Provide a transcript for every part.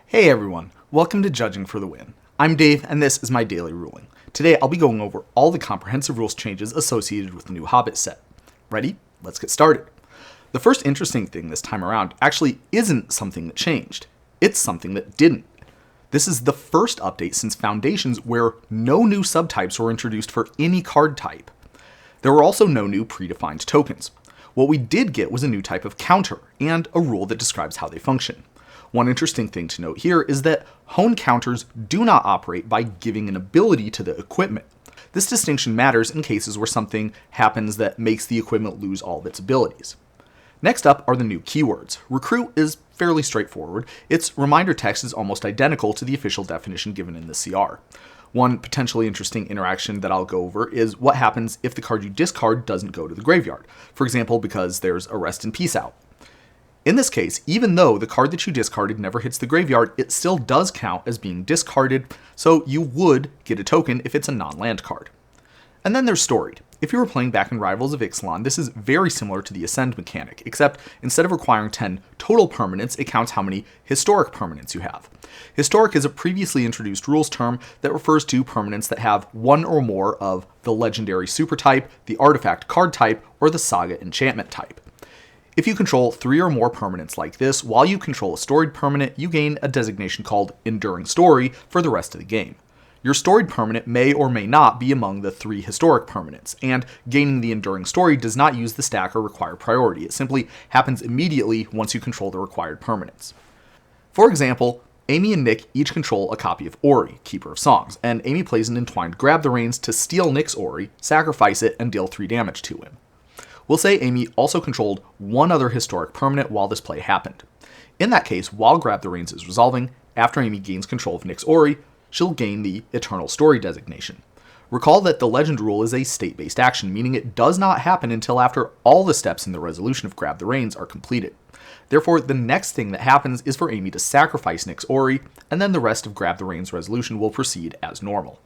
Hey everyone, welcome to Judging for the Win. I'm Dave, and this is my daily ruling. Today I'll be going over all the comprehensive rules changes associated with the new Hobbit set. Ready? Let's get started. The first interesting thing this time around actually isn't something that changed. It's something that didn't. This is the first update since Foundations where no new subtypes were introduced for any card type. There were also no new predefined tokens. What we did get was a new type of counter, and a rule that describes how they function. One interesting thing to note here is that hone counters do not operate by giving an ability to the equipment. This distinction matters in cases where something happens that makes the equipment lose all of its abilities. Next up are the new keywords. Recruit is fairly straightforward. Its reminder text is almost identical to the official definition given in the CR. One potentially interesting interaction that I'll go over is what happens if the card you discard doesn't go to the graveyard, for example because there's a Rest in Peace out. In this case, even though the card that you discarded never hits the graveyard, it still does count as being discarded, so you would get a token if it's a non-land card. And then there's Storied. If you were playing back in Rivals of Ixalan, this is very similar to the Ascend mechanic, except instead of requiring 10 total permanents, it counts how many historic permanents you have. Historic is a previously introduced rules term that refers to permanents that have one or more of the legendary super type, the artifact card type, or the saga enchantment type. If you control 3 or more permanents like this, while you control a storied permanent, you gain a designation called Enduring Story for the rest of the game. Your storied permanent may or may not be among the 3 historic permanents, and gaining the Enduring Story does not use the stack or require priority. It simply happens immediately once you control the required permanents. For example, Amy and Nick each control a copy of Ori, Keeper of Songs, and Amy plays an Entwined Grab the Reins to steal Nick's Ori, sacrifice it, and deal 3 damage to him. We'll say Amy also controlled one other historic permanent while this play happened. In that case, while Grab the Reins is resolving, after Amy gains control of Nick's Ori, she'll gain the Eternal Story designation. Recall that the legend rule is a state-based action, meaning it does not happen until after all the steps in the resolution of Grab the Reins are completed. Therefore, the next thing that happens is for Amy to sacrifice Nick's Ori, and then the rest of Grab the Reins resolution will proceed as normal.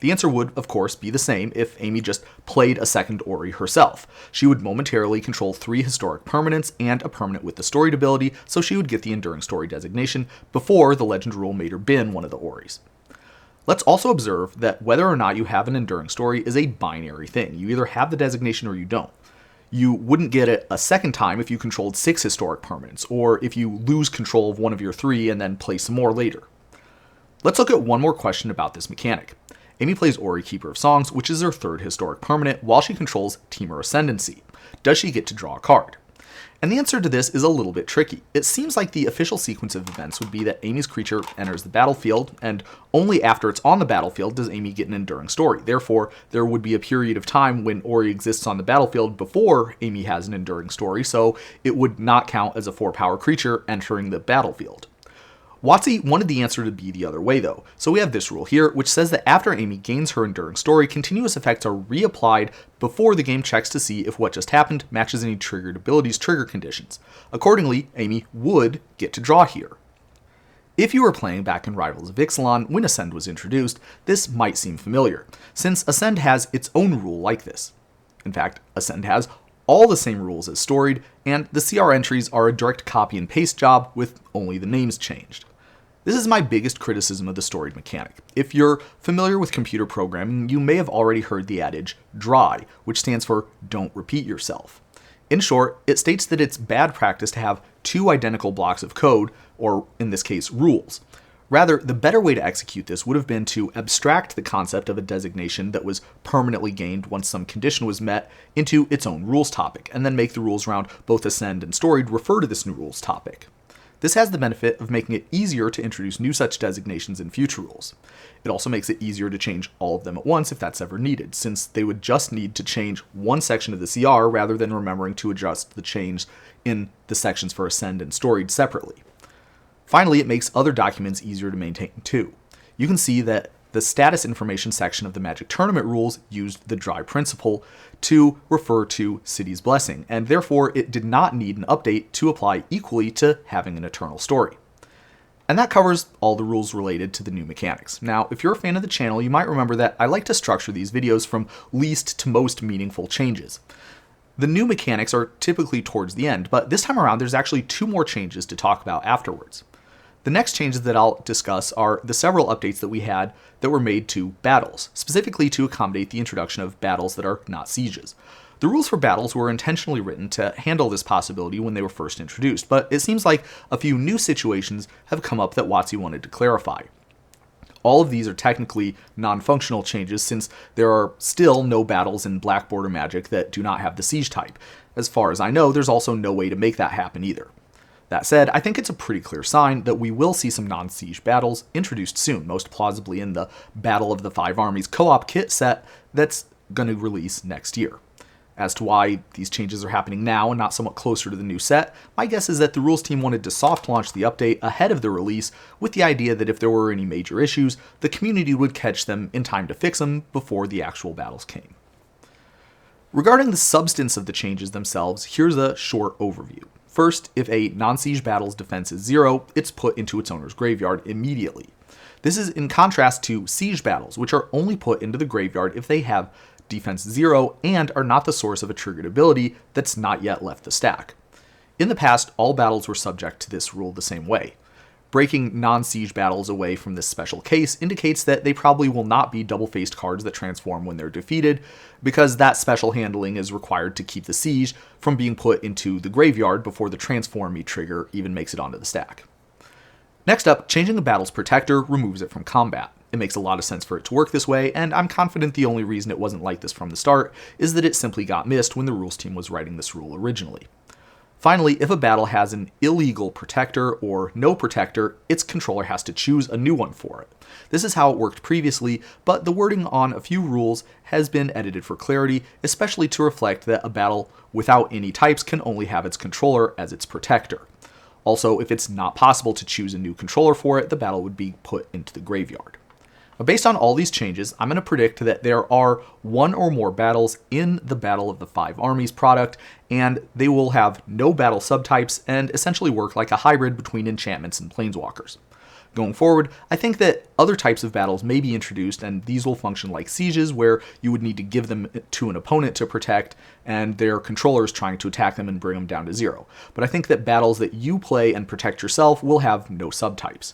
The answer would, of course, be the same if Amy just played a second Ori herself. She would momentarily control 3 historic permanents and a permanent with the storied ability, so she would get the Enduring Story designation before the legend rule made her bin one of the Oris. Let's also observe that whether or not you have an Enduring Story is a binary thing. You either have the designation or you don't. You wouldn't get it a second time if you controlled 6 historic permanents, or if you lose control of one of your 3 and then play some more later. Let's look at one more question about this mechanic. Amy plays Ori, Keeper of Songs, which is her 3rd historic permanent, while she controls Temur Ascendancy. Does she get to draw a card? And the answer to this is a little bit tricky. It seems like the official sequence of events would be that Amy's creature enters the battlefield, and only after it's on the battlefield does Amy get an Enduring Story. Therefore, there would be a period of time when Ori exists on the battlefield before Amy has an Enduring Story, so it would not count as a 4-power creature entering the battlefield. WotC wanted the answer to be the other way though, so we have this rule here, which says that after Amy gains her Enduring Story, continuous effects are reapplied before the game checks to see if what just happened matches any triggered abilities' trigger conditions. Accordingly, Amy would get to draw here. If you were playing back in Rivals of Ixalan when Ascend was introduced, this might seem familiar, since Ascend has its own rule like this. In fact, Ascend has all the same rules as Storied, and the CR entries are a direct copy and paste job with only the names changed. This is my biggest criticism of the storied mechanic. If you're familiar with computer programming, you may have already heard the adage DRY, which stands for don't repeat yourself. In short, it states that it's bad practice to have 2 identical blocks of code, or in this case, rules. Rather, the better way to execute this would have been to abstract the concept of a designation that was permanently gained once some condition was met into its own rules topic, and then make the rules around both Ascend and Storied refer to this new rules topic. This has the benefit of making it easier to introduce new such designations in future rules. It also makes it easier to change all of them at once if that's ever needed, since they would just need to change one section of the CR rather than remembering to adjust the change in the sections for Ascend and Storied separately. Finally, it makes other documents easier to maintain too. You can see that the status information section of the Magic Tournament rules used the DRY principle to refer to City's Blessing, and therefore it did not need an update to apply equally to having an Eternal Story. And that covers all the rules related to the new mechanics. Now, if you're a fan of the channel, you might remember that I like to structure these videos from least to most meaningful changes. The new mechanics are typically towards the end, but this time around there's actually 2 more changes to talk about afterwards. The next changes that I'll discuss are the several updates that we had that were made to battles, specifically to accommodate the introduction of battles that are not sieges. The rules for battles were intentionally written to handle this possibility when they were first introduced, but it seems like a few new situations have come up that WotC wanted to clarify. All of these are technically non-functional changes since there are still no battles in Black Border Magic that do not have the siege type. As far as I know, there's also no way to make that happen either. That said, I think it's a pretty clear sign that we will see some non-siege battles introduced soon, most plausibly in the Battle of the Five Armies co-op kit set that's going to release next year. As to why these changes are happening now and not somewhat closer to the new set, my guess is that the rules team wanted to soft launch the update ahead of the release with the idea that if there were any major issues, the community would catch them in time to fix them before the actual battles came. Regarding the substance of the changes themselves, here's a short overview. First, if a non-siege battle's defense is 0, it's put into its owner's graveyard immediately. This is in contrast to siege battles, which are only put into the graveyard if they have defense 0 and are not the source of a triggered ability that's not yet left the stack. In the past, all battles were subject to this rule the same way. Breaking non-siege battles away from this special case indicates that they probably will not be double-faced cards that transform when they're defeated, because that special handling is required to keep the siege from being put into the graveyard before the transform me trigger even makes it onto the stack. Next up, changing a battle's protector removes it from combat. It makes a lot of sense for it to work this way, and I'm confident the only reason it wasn't like this from the start is that it simply got missed when the rules team was writing this rule originally. Finally, if a battle has an illegal protector or no protector, its controller has to choose a new one for it. This is how it worked previously, but the wording on a few rules has been edited for clarity, especially to reflect that a battle without any types can only have its controller as its protector. Also, if it's not possible to choose a new controller for it, the battle would be put into the graveyard. Based on all these changes, I'm going to predict that there are one or more battles in the Battle of the Five Armies product, and they will have no battle subtypes and essentially work like a hybrid between enchantments and planeswalkers. Going forward, I think that other types of battles may be introduced, and these will function like sieges, where you would need to give them to an opponent to protect, and their controllers trying to attack them and bring them down to 0. But I think that battles that you play and protect yourself will have no subtypes.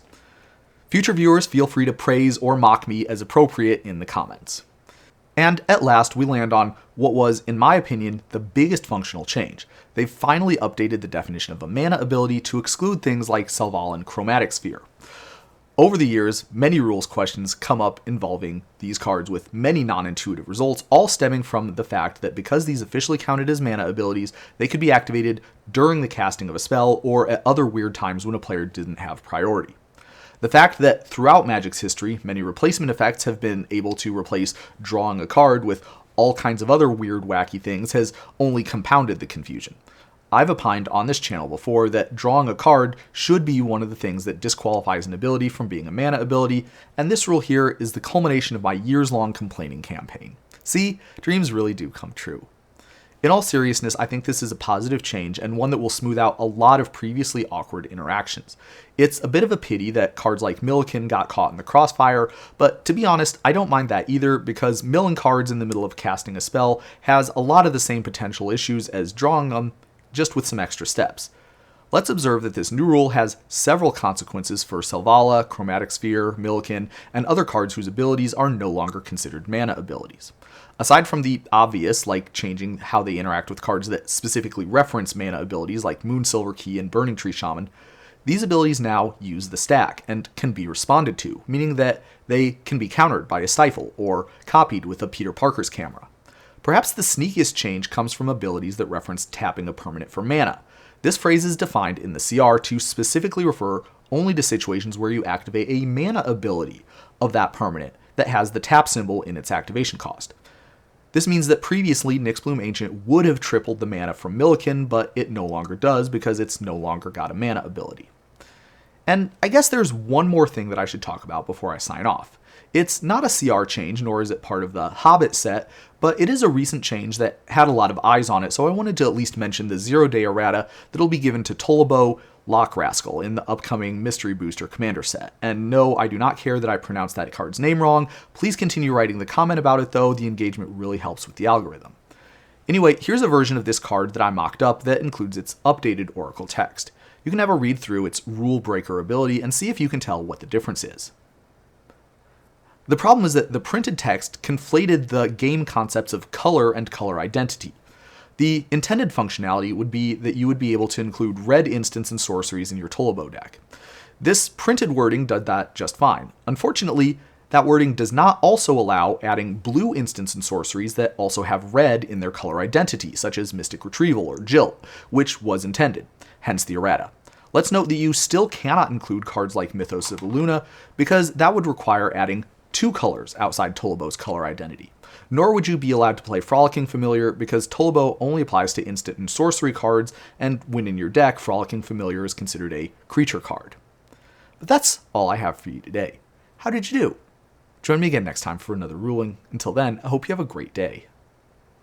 Future viewers, feel free to praise or mock me as appropriate in the comments. And at last, we land on what was, in my opinion, the biggest functional change. They've finally updated the definition of a mana ability to exclude things like Selvala and Chromatic Sphere. Over the years, many rules questions come up involving these cards with many non-intuitive results, all stemming from the fact that because these officially counted as mana abilities, they could be activated during the casting of a spell or at other weird times when a player didn't have priority. The fact that throughout Magic's history, many replacement effects have been able to replace drawing a card with all kinds of other weird, wacky things has only compounded the confusion. I've opined on this channel before that drawing a card should be one of the things that disqualifies an ability from being a mana ability, and this rule here is the culmination of my years-long complaining campaign. See, dreams really do come true. In all seriousness, I think this is a positive change and one that will smooth out a lot of previously awkward interactions. It's a bit of a pity that cards like Millikin got caught in the crossfire, but to be honest, I don't mind that either because milling cards in the middle of casting a spell has a lot of the same potential issues as drawing them, just with some extra steps. Let's observe that this new rule has several consequences for Selvala, Chromatic Sphere, Millikin, and other cards whose abilities are no longer considered mana abilities. Aside from the obvious, like changing how they interact with cards that specifically reference mana abilities like Moonsilver Key and Burning Tree Shaman, these abilities now use the stack and can be responded to, meaning that they can be countered by a Stifle or copied with a Peter Parker's camera. Perhaps the sneakiest change comes from abilities that reference tapping a permanent for mana. This phrase is defined in the CR to specifically refer only to situations where you activate a mana ability of that permanent that has the tap symbol in its activation cost. This means that previously Nyxbloom Ancient would have tripled the mana from Millikin, but it no longer does because it's no longer got a mana ability. And I guess there's one more thing that I should talk about before I sign off. It's not a CR change, nor is it part of the Hobbit set, but it is a recent change that had a lot of eyes on it, so I wanted to at least mention the 0-day errata that'll be given to Tolabow Lock Rascal in the upcoming Mystery Booster Commander set. And no, I do not care that I pronounced that card's name wrong. Please continue writing the comment about it though, the engagement really helps with the algorithm. Anyway, here's a version of this card that I mocked up that includes its updated Oracle text. You can have a read through its rule breaker ability and see if you can tell what the difference is. The problem is that the printed text conflated the game concepts of color and color identity. The intended functionality would be that you would be able to include red instants and sorceries in your Tolabow deck. This printed wording did that just fine. Unfortunately, that wording does not also allow adding blue instants and sorceries that also have red in their color identity, such as Mystic Retrieval or Jilt, which was intended, hence the errata. Let's note that you still cannot include cards like Mythos of Luna, because that would require adding 2 colors outside Tolabow's color identity. Nor would you be allowed to play Frolicking Familiar, because Tolabow only applies to instant and sorcery cards, and when in your deck, Frolicking Familiar is considered a creature card. But that's all I have for you today. How did you do? Join me again next time for another ruling. Until then, I hope you have a great day.